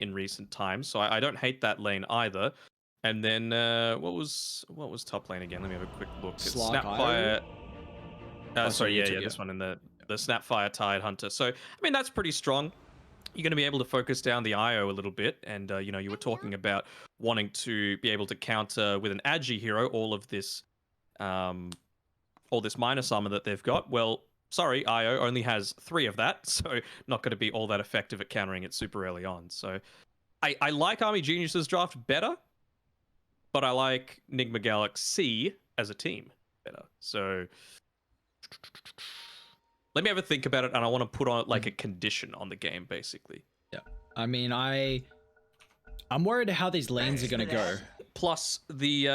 in recent times, so I don't hate that lane either. And then what was top lane again? Let me have a quick look. It's Slug Snapfire. Sorry, yeah, YouTube, this one in the Snapfire Tide Hunter. So I mean that's pretty strong. You're going to be able to focus down the IO a little bit, and you know, you were talking about wanting to be able to counter with an Agi hero all this minus armor that they've got. Well, sorry, IO only has 3 of that, so not going to be all that effective at countering it super early on. So I like Army Genius's draft better, but I like NIGMA Galaxy as a team better. So let me have a think about it, and I want to put on like a condition on the game, basically. Yeah, I mean, I'm worried how these lanes are gonna go. Plus the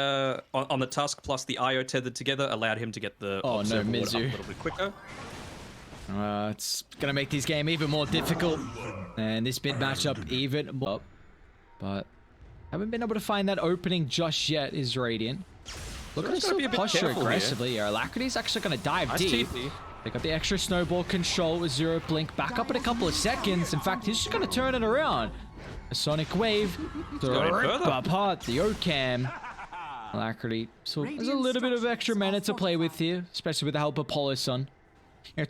on the Tusk, plus the IO tethered together allowed him to get the Mizu up a little bit quicker. It's gonna make this game even more difficult, and this mid matchup even more. But haven't been able to find that opening just yet. Is Radiant. Look at this posture aggressively. Yeah, Alacrity's actually gonna dive deep. They got the extra snowball control with Zero Blink back up in a couple of seconds. In fact, he's just gonna turn it around. A Sonic Wave to rip apart the Ocam. Alacrity. So there's a little bit of extra mana to play with here, especially with the help of Polosun.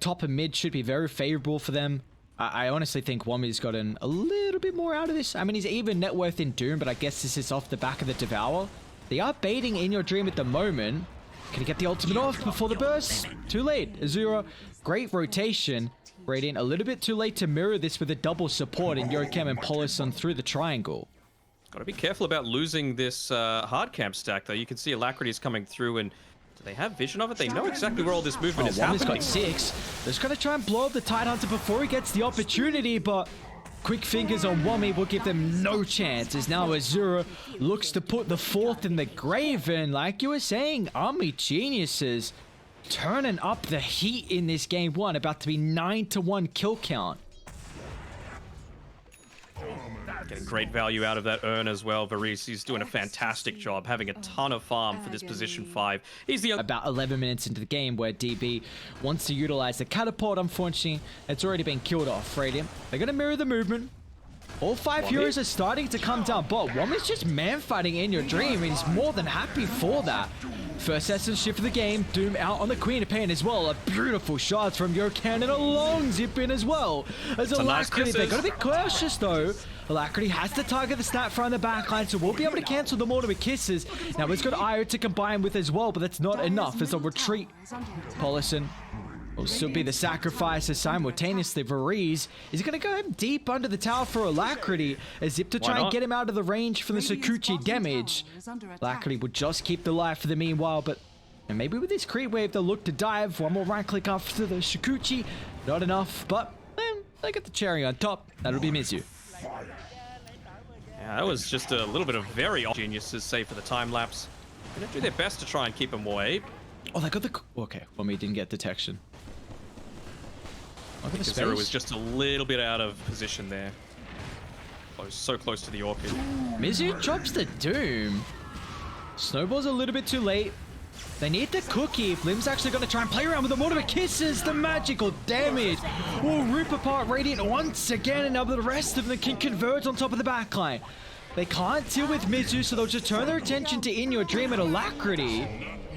Top and mid should be very favorable for them. I honestly think Wami's gotten a little bit more out of this. I mean, he's even net worth in Doom, but I guess this is off the back of the Devour. They are baiting In Your Dream at the moment. Can he get the ultimate off before the burst? Too late. Azura, great rotation. Radiant a little bit too late to mirror this with a double support in Yokem and Polosun through the triangle. Got to be careful about losing this hard camp stack, though. You can see Alacrity's coming through, and do they have vision of it? They know exactly where all this movement is happening. Got 6. They're just going to try and blow up the Tide Hunter before he gets the opportunity, but quick fingers on Wami will give them no chance, as now Azura looks to put the 4th in the grave. And like you were saying, Army Geniuses turning up the heat in this game 1, about to be 9-1 kill count. Getting great value out of that urn as well. Varese, he's doing a fantastic job, having a ton of farm for this position 5. He's the about 11 minutes into the game where DB wants to utilize the catapult. Unfortunately, it's already been killed off. Radiant, they're going to mirror the movement. All 5 heroes are starting to come down bot. Wami's just man fighting In Your Dream, and he's more than happy for that. First essence shift of the game. Doom out on the Queen of Pain as well. A beautiful shot from Yokan and a long zip in as well. As Alacrity, they're going to be cautious though. Alacrity has to target the Snapfire on the backline, so we'll be able to cancel them all with kisses. Now he's got IO to combine with as well, but that's not enough. It's a retreat. Polosun will still be the sacrifice as simultaneously Varese is going to go deep under the tower for Alacrity. A zip to try and get him out of the range from the Sakuchi damage. Alacrity will just keep the life for the meanwhile, but and maybe with this creep wave they'll look to dive. One more right click after the Sakuchi. Not enough, but they get the cherry on top. That'll be Mizu. Yeah, that was just a little bit of very Geniuses, save for the time lapse. They're going to do their best to try and keep him away. Oh, they got the... Okay, well, we didn't get detection. Look at the space. Zero was just a little bit out of position there. So close to the Orchid. Mizu drops the Doom. Snowball's a little bit too late. They need the cookie. Blim's actually going to try and play around with the Mortimer Kisses. The magical damage will rip apart Radiant once again, and now the rest of them can converge on top of the backline. They can't deal with Mizu, so they'll just turn their attention to In Your Dream and Alacrity.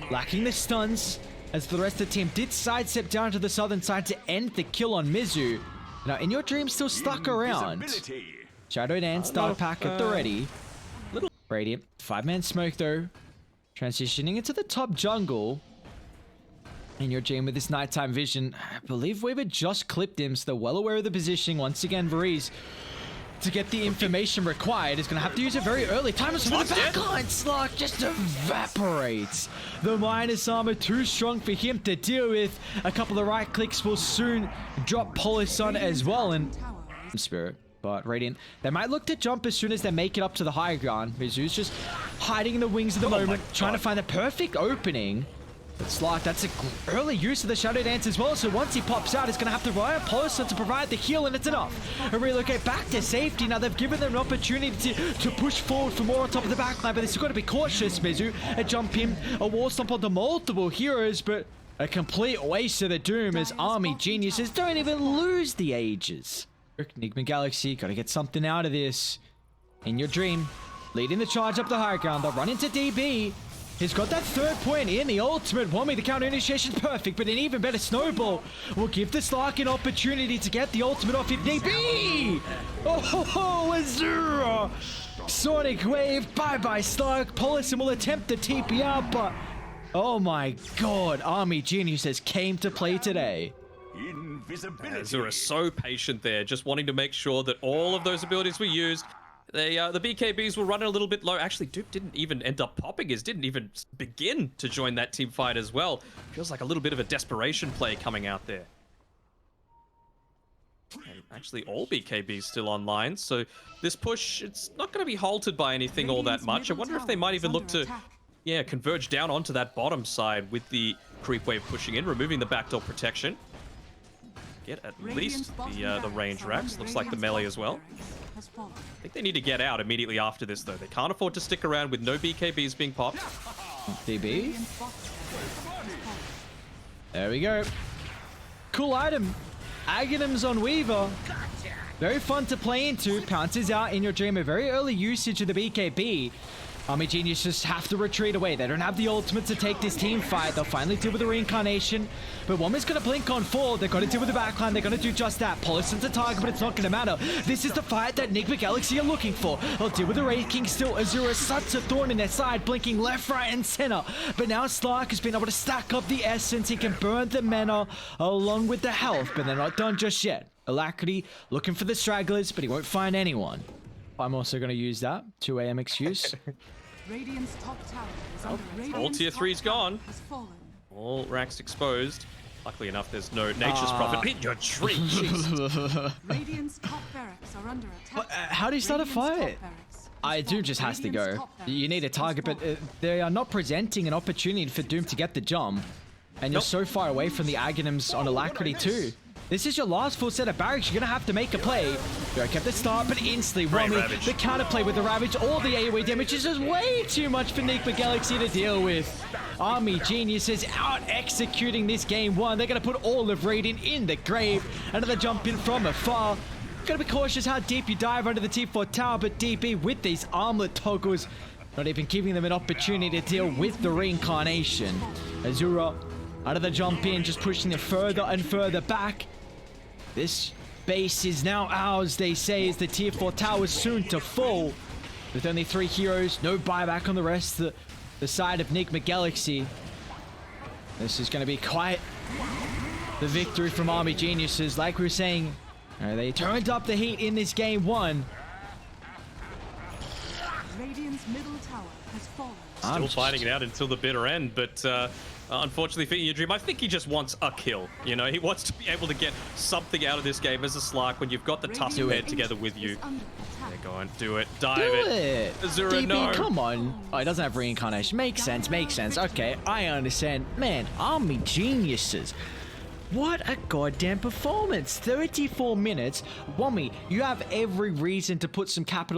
Lacking the stuns, as the rest of the team did sidestep down to the southern side to end the kill on Mizu. Now, In Your Dream still stuck around. Shadow Dance, Dark Pack at the ready. Radiant, 5-man smoke though. Transitioning into the top jungle. In Your Dream with this nighttime vision. I believe Weaver just clipped him, so they're well aware of the positioning. Once again, Varese, to get the information required, is going to have to use it very early. Time is for the backline. Slug just evaporates. The minus armor too strong for him to deal with. A couple of right clicks will soon drop Polosun as well. And Spirit. But Radiant, they might look to jump as soon as they make it up to the high ground. Mizu's just hiding in the wings at the moment, trying to find the perfect opening. But Slark, that's an early use of the Shadow Dance as well, so once he pops out, he's going to have to rely on Polosun to provide the heal, and it's enough. And relocate back to safety. Now they've given them an opportunity to push forward for more on top of the backline, but they've still got to be cautious, Mizu. A jump in, a wall stomp onto multiple heroes, but a complete waste of the Doom as Army Geniuses don't even lose the Ages. NIGMA Galaxy, got to get something out of this. In Your Dream, leading the charge up the high ground. They'll run into DB. He's got that third point in the ultimate. Wommy, the counter initiation's perfect, but an even better snowball will give the Slark an opportunity to get the ultimate off if need be. Oh, Azura. Sonic Wave, bye-bye Slark. Polison will attempt the TP out, but oh my god, Army Geniuses came to play today. Azura so patient there, just wanting to make sure that all of those abilities were used. The BKBs were running a little bit low. Actually, Dupe didn't even end up popping his, didn't even begin to join that team fight as well. Feels like a little bit of a desperation play coming out there. And actually, all BKBs still online, so this push, it's not going to be halted by anything all that much. I wonder if they might even look to, yeah, converge down onto that bottom side with the creep wave pushing in, removing the backdoor protection. Get at least the range racks. Looks like the melee as well. I think they need to get out immediately after this, though. They can't afford to stick around with no BKBs being popped. DB. There we go. Cool item. Aghanims on Weaver. Very fun to play into. Pounces out In Your Dream. A very early usage of the BKB. Army Genius just have to retreat away. They don't have the ultimate to take this team fight. They'll finally deal with the reincarnation. But Woman's going to blink on full. They've got to deal with the backline. They're going to do just that. Polison's a target, but it's not going to matter. This is the fight that NIGMA Galaxy are looking for. They'll deal with the Wraith King still. Azura such a thorn in their side, blinking left, right, and center. But now Slark has been able to stack up the essence. He can burn the mana along with the health, but they're not done just yet. Alacrity looking for the stragglers, but he won't find anyone. I'm also going to use that 2 AM excuse. Radiant's top tower is under All tier 3's gone. All racks exposed. Luckily enough, there's no nature's prophet. In your dream. Radiant's top barracks are under attack. How do you start a fight? Doom just has to go. You need a target, but they are not presenting an opportunity for Doom to get the jump. And you're so far away from the Aghanims on Alacrity too. This is your last full set of barracks. You're going to have to make a play. You're kept the start, but instantly Rummy, the counterplay with the Ravage, all the AoE damage is just way too much for NIGMA Galaxy to deal with. Army Geniuses out executing this game one. They're going to put all of Radiant in the grave. Another jump in from afar. Got to be cautious how deep you dive under the T4 tower, but DB with these armlet toggles, not even giving them an opportunity to deal with the reincarnation. Azura out of the jump in, just pushing them further and further back. This base is now ours, they say, as the tier 4 tower is soon to fall. With only 3 heroes, no buyback on the rest of the side of NIGMA Galaxy. This is going to be quite the victory from Army Geniuses. Like we were saying, they turned up the heat in this game one. Radiant's middle tower has fallen. Still fighting it out until the bitter end, but unfortunately for In Your Dream, I think he just wants a kill. You know, he wants to be able to get something out of this game as a Slark when you've got the Tusk paired together with you. There, go on, do it. Dive it. Azura, DB, no. come on. Oh, he doesn't have reincarnation. Makes sense, makes sense. Okay, I understand. Man, Army Geniuses. What a goddamn performance. 34 minutes. Wommy, you have every reason to put some capital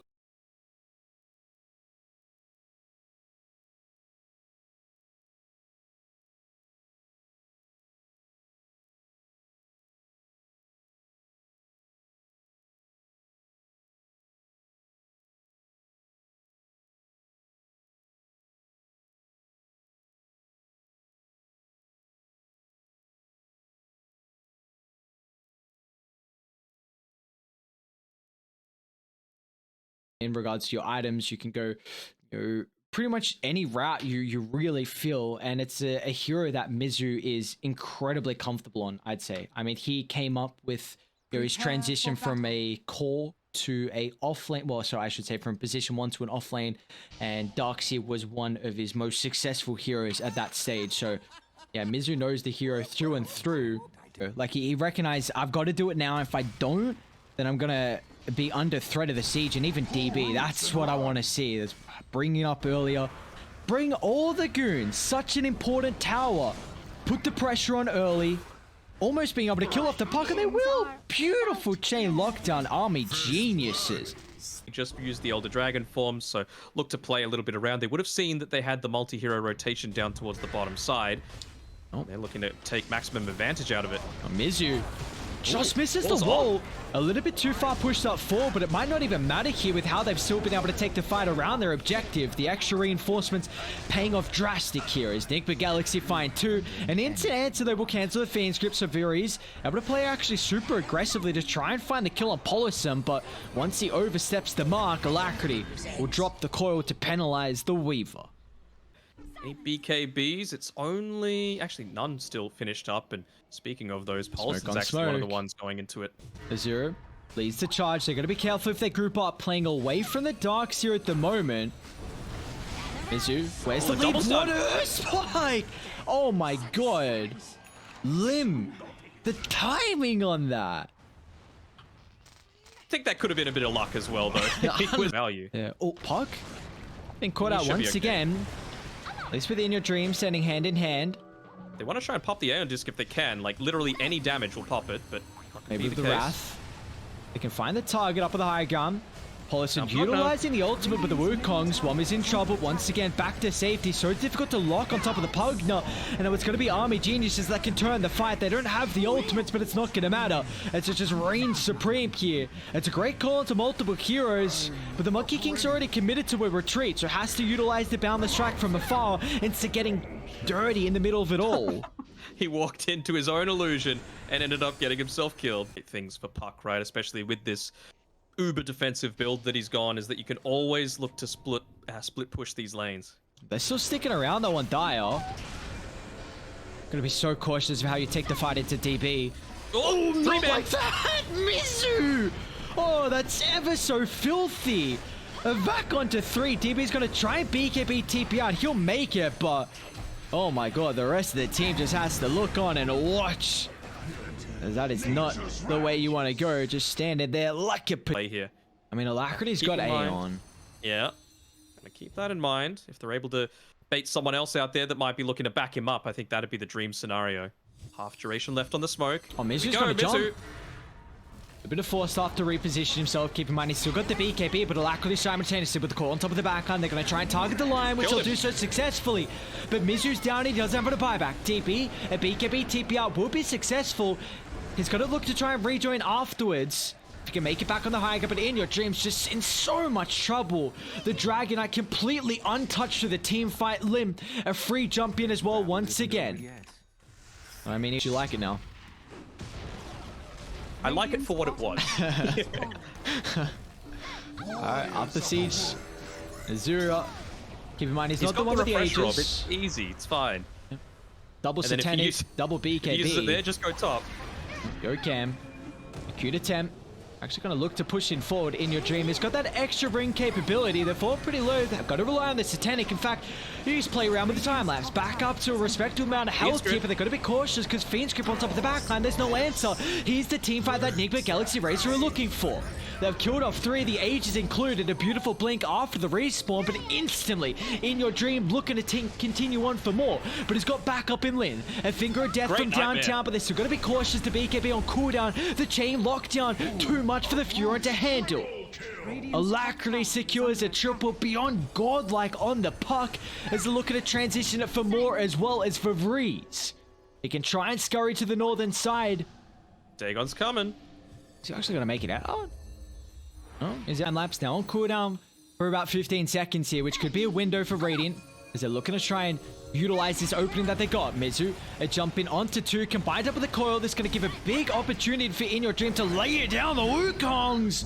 in regards to your items. You can go, pretty much any route you really feel, and it's a hero that Mizu is incredibly comfortable on, I'd say. I mean, he came up with his transition from a core to a offlane, well, sorry, I should say from position 1 to an offlane, and Darkseer was one of his most successful heroes at that stage. So yeah, Mizu knows the hero through and through. Like he recognized, I've got to do it now. If I don't, then I'm gonna be under threat of the siege. And even DB, that's what I want to see. That's bringing up earlier. Bring all the goons. Such an important tower. Put the pressure on early. Almost being able to kill off the puck, and they will. Beautiful chain lockdown. Army Geniuses. Just used the Elder Dragon form, so look to play a little bit around. They would have seen that they had the multi-hero rotation down towards the bottom side. Oh, they're looking to take maximum advantage out of it. Mizu just misses the wall. A little bit too far pushed up forward, but it might not even matter here with how they've still been able to take the fight around their objective. The extra reinforcements paying off drastic here as NIGMA Galaxy find 2. And into answer, they will cancel the Fiend's Grip, so Viri's able to play actually super aggressively to try and find the kill on Polisum, but once he oversteps the mark, Alacrity will drop the coil to penalize the Weaver. Any BKBs? It's only... Actually, none still finished up. And speaking of those, Pulse is actually one of the ones going into it. Azure leads the charge. They're going to be careful if they group up, playing away from the darks here at the moment. Mizu, where's the lead? What a spike! Oh my god. Lim, the timing on that. I think that could have been a bit of luck as well, though. It was value. Yeah. Oh, Puck. Been caught out once again. At least with In Your Dream standing hand in hand. They want to try and pop the Aeon Disc if they can. Like, literally any damage will pop it, but not maybe with the case. Wrath. They can find the target up with the high ground. Polisum utilizing the ultimate with the Wukong. Swam is in trouble once again, back to safety. So difficult to lock on top of the Pugna. And it's going to be Army Geniuses that can turn the fight. They don't have the ultimates, but it's not going to matter. It's just reign supreme here. It's a great call into multiple heroes, but the Monkey King's already committed to a retreat, so has to utilize the Boundless Strike from afar instead of getting dirty in the middle of it all. He walked into his own illusion and ended up getting himself killed. Things for Puck, right? Especially with this uber defensive build that he's gone, is that you can always look to split push these lanes. They're still sticking around though on Dire. Gonna be so cautious of how you take the fight into DB. Oh, not like that! Mizu! Oh, that's ever so filthy. Back onto 3. DB's gonna try and BKB TP out. He'll make it, but oh my god, the rest of the team just has to look on and watch. That is not the way you want to go. Just standing there like a play here. I mean, Alacrity's got Aeon. Yeah. Gonna keep that in mind. If they're able to bait someone else out there that might be looking to back him up, I think that'd be the dream scenario. Half duration left on the smoke. Oh, Mizu's gonna jump. A bit of force off to reposition himself. Keep in mind, he's still got the BKB, but Alacrity simultaneously with the core on top of the backhand. They're going to try and target the line, which they'll do so successfully. But Mizu's down. He doesn't have a buyback. TP, a BKB TP out will be successful. He's got to look to try and rejoin afterwards. If he can make it back on the high ground, but In Your Dream's just in so much trouble. The Dragonite completely untouched to the team fight. Lim, a free jump in as well once again. I mean, you like it now. I like it for what it was. Alright, up the siege. Azura. Keep in mind, he's not the one with the Aegis. Aegis. It's easy, it's fine. Double Satanic, double BKB. If he uses it there, just go top. Go Cam. Acute attempt. Actually going to look to push in forward. In Your Dream. He's got that extra ring capability. They're falling pretty low. They've got to rely on the Satanic. In fact, you just play around with the time lapse. Back up to a respectable amount of health here, but they've got to be cautious because Fiend's Grip on top of the backline. There's no answer. Here's the team fight that NIGMA Galaxy Racer are looking for. They've killed off 3 of the Ages included. A beautiful blink after the respawn, but instantly In Your Dream looking to continue on for more. But he's got backup in Lin. A Finger of Death from downtown, but they're still going to be cautious. The BKB on cooldown. The chain lockdown. Too much for the Furon to handle. Alacrity secures a triple beyond godlike on the Puck as they're looking to transition it for more as well as for Vreeze. He can try and scurry to the northern side. Dagon's coming. Is he actually going to make it out? Oh, he's on laps now on cooldown for about 15 seconds here, which could be a window for Radiant as they're looking to try and utilize this opening that they got. Mizu, a jump in onto 2, combined up with the coil. This is going to give a big opportunity for In Your Dream to lay it down the Wukongs.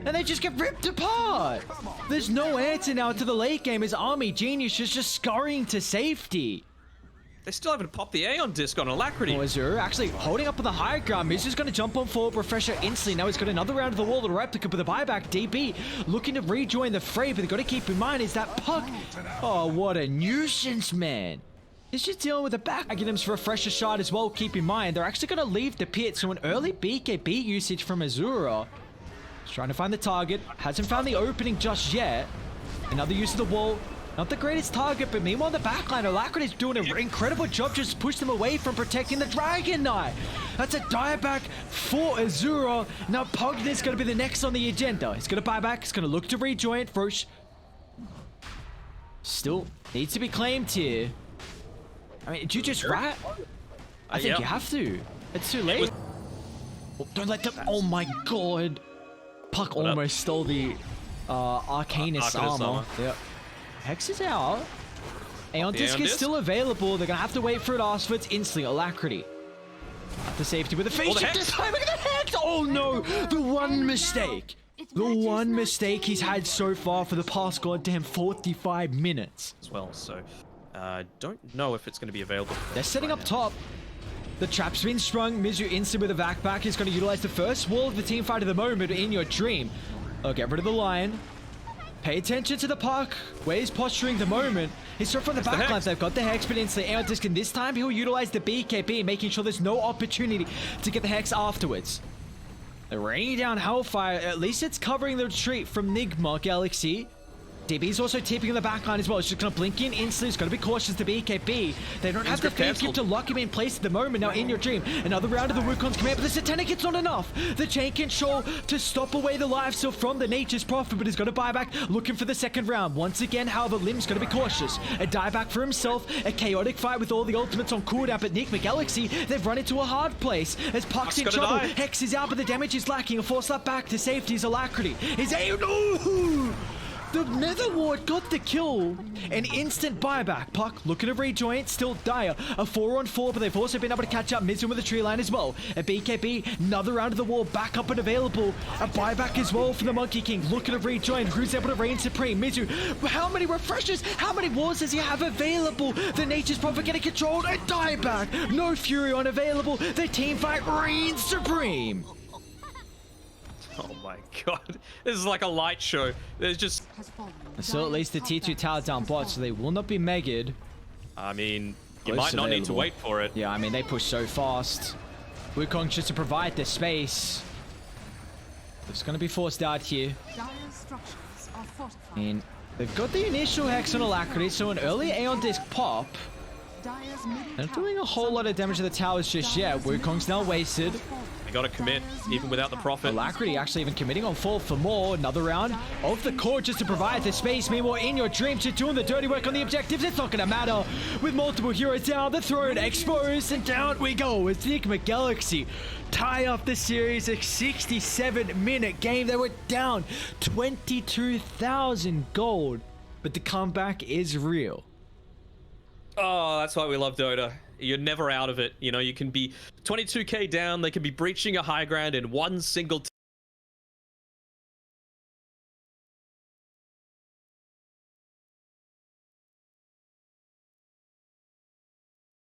And they just get ripped apart. There's no answer now to the late game as Army Genius is just scurrying to safety. They still haven't popped the Aeon Disc on Alacrity. Azure actually holding up on the high ground. Mizu's going to jump on forward, refresher instantly. Now he's got another round of the wall, the replica with the buyback. DB looking to rejoin the fray, but they've got to keep in mind is that Puck. Oh, what a nuisance, man. He's just dealing with the back items for a refresher shot as well. Keep in mind, they're actually going to leave the pit, so an early BKB usage from Azura. He's trying to find the target. Hasn't found the opening just yet. Another use of the wall. Not the greatest target, but meanwhile, the backline, Alacrity's doing an incredible job just to push them away from protecting the Dragon Knight. That's a dieback for Azura. Now, Pugna's going to be the next on the agenda. He's going to buy back. He's going to look to rejoin. Frosh still needs to be claimed here. I mean, did you just rat? I think you have to. It's too late. Oh, don't let them. Oh my god. Puck almost stole the Arcanist armor. Yep. Hex is out. Aeon Disc is still available. They're gonna have to wait for it afterwards. Instantly, Alacrity. The safety with the face shift this time. Look at the Hex! Oh no! The one mistake. The one mistake he's had so far for the past goddamn 45 minutes. As well, so don't know if it's going to be available. They're setting up top. The trap's been sprung. Mizu instant with a backpack is going to utilize the first wall of the team fight of the moment in your dream. Oh, get rid of the line. Pay attention to the puck. Where he's posturing the moment. He's from the backline. They've got the Hex, but instantly Aeon Disc, and this time he'll utilize the BKB, making sure there's no opportunity to get the Hex afterwards. They're raining down Hellfire. At least it's covering the retreat from NIGMA Galaxy. DB's also tipping in the backline as well. It's just going to blink in instantly. It's got to be cautious to BKB. They don't have the feed skip to lock him in place at the moment. Now in your dream, another round of the Wukon's command, but the Satanic, it's not enough. The chain control to stop away the life steal from the Nature's Prophet, but he's got to buy back, looking for the second round. Once again, however, Lim's going to be cautious. A dieback for himself. A chaotic fight with all the ultimates on cooldown, but NIGMA Galaxy, they've run into a hard place. As Puck's in trouble. Hex is out, but the damage is lacking. A force lap back to safety is Alacrity. Is Aeon. The Nether Ward got the kill. An instant buyback. Puck looking to rejoin. Still dire. A 4-on-4, but they've also been able to catch up. Mizu with the tree line as well. A BKB. Another round of the wall. Back up and available. A buyback as well for the Monkey King. Looking to rejoin. Who's able to reign supreme? Mizu. How many refreshes? How many walls does he have available? The Nature's Prophet getting controlled. A dieback. No Fury unavailable. The team fight reigns supreme. Oh my god. This is like a light show. There's just... So at least the T2 tower down bot, so they will not be megged. I mean, you might not need to wait for it. Yeah, I mean, they push so fast. Wukong just to provide the space. It's going to be forced out here. And they've got the initial Hex on Alacrity, so an early Aeon Disc pop. They're not doing a whole lot of damage to the towers just yet. Wukong's now wasted. They got to commit, even without the Prophet. Alacrity actually even committing on fall for more. Another round of the core just to provide the space. Meanwhile, in your dreams, you're doing the dirty work on the objectives. It's not going to matter. With multiple heroes down, the throne exposed, and down we go. It's NIGMA Galaxy tie up the series. A 67-minute game. They were down 22,000 gold, but the comeback is real. Oh, that's why we love Dota. You're never out of it. You know, you can be 22k down. They can be breaching a high ground in one single